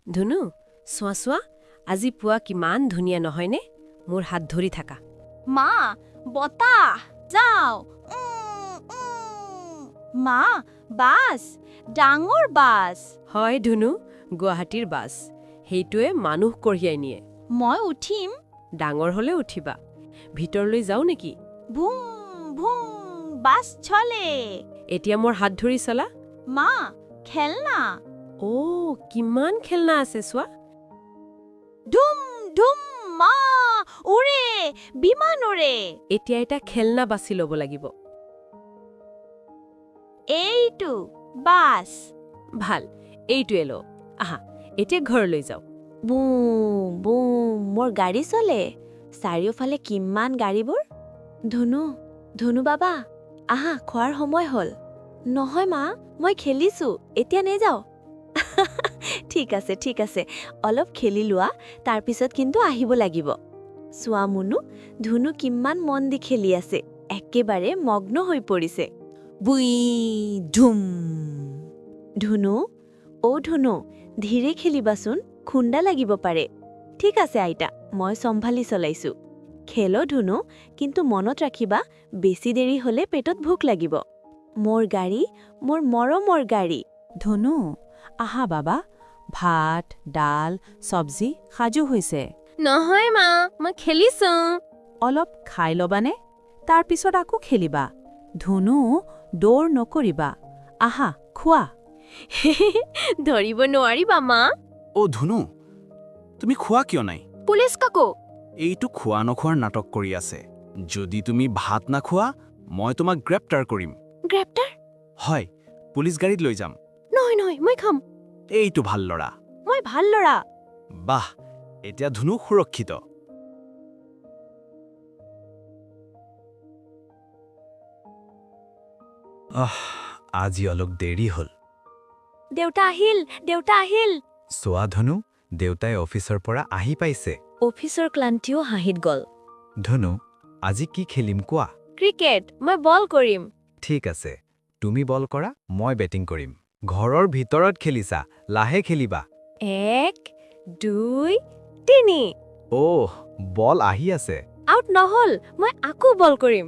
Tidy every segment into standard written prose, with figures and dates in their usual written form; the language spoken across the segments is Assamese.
ধুনু চোৱা চোৱা আজি পুৱা কিমান ধুনীয়া নহয়নে মোৰ হাত ধৰি থাকা মা বতাহ যাও মা বাস ডাঙৰ বাস হয় ধুনু গুৱাহাটীৰ বাছ সেইটোৱে মানুহ কঢ়িয়াই নিয়ে মই উঠিম ডাঙৰ হলে উঠিবা ভিতৰলৈ যাও নেকি ভুম ভুম বাস চলে এতিয়া মোৰ হাত ধৰি চলা মা খেলনা কিমান খেলনা আছে চোৱা ধুম ধুম মা উৰে বিমান উৰে এতিয়া এটা খেলনা বাছি ল'ব লাগিব এইটো বাস ভাল এইটোৱে ল আহা এতিয়া ঘৰলৈ যাও বুম বুম মোৰ গাড়ী চলে চাৰিওফালে কিমান গাড়ীবোৰ ধুনু বাবা আহা খোৱাৰ সময় হ'ল নহয় মা মই খেলিছো এতিয়া নেযাও ঠিক আছে অলপ খেলি লোৱা তাৰপিছত কিন্তু আহিব লাগিব চোৱা মুনু ধুনু কিমান মন দি খেলি আছে একেবাৰে মগ্ন হৈ পৰিছে বুই ধুম ধুনু ধুনু ধীৰে খেলিবাচোন খুন্দা লাগিব পাৰে ঠিক আছে আইতা মই চম্ভালি চলাইছো খেলো ধুনু কিন্তু মনত ৰাখিবা বেছি দেৰি হলে পেটত ভোক লাগিব মোৰ গাড়ী মোৰ মৰমৰ গাড়ী ধুনু আহা বাবা ভাত ডাল চব্জি সাজু হৈছে নহয় মা মই খেলিছো অলপ খাই ল'বানে তাৰপিছত আকৌ খেলিবা ধুনু দৌৰ নকৰিবা আহা খোৱা ধৰিব নোৱাৰিবা মা ধুনু তুমি খোৱা কিয় নাই পুলিচ কাকো এইটো খোৱা নখোৱাৰ নাটক কৰি আছে যদি তুমি ভাত নাখোৱা মই তোমাক গ্ৰেপ্তাৰ কৰিম গ্ৰেপ্তাৰ হয় পুলিচ গাড়ীত লৈ যাম নহয় মই খাম এইটো ভাল ল'ৰা মই ভাল ল'ৰা বাহ এতিয়া ধুনু সুৰক্ষিত আজি অলপ দেৰি হ'ল দেউতা আহিল চোৱা ধনু দেউতাই অফিচৰ পৰা আহি পাইছে অফিচৰ ক্লান্তিও হাঁহিত গ'ল ধনু আজি কি খেলিম কোৱা ক্ৰিকেট মই বল কৰিম ঠিক আছে তুমি বল কৰা মই বেটিং কৰিম ঘৰৰ ভিতৰত খেলিছা লাহে খেলিবা 1 2 3 বল আহি আছে আউট নহল মই আকৌ বল কৰিম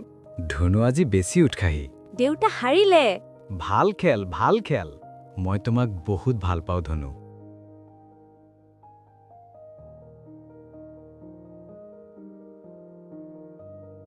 ধনু আজি বেছি উৎসাহী দেউতা হাৰিলে ভাল খেল মই তোমাক বহুত ভাল পাওঁ ধনু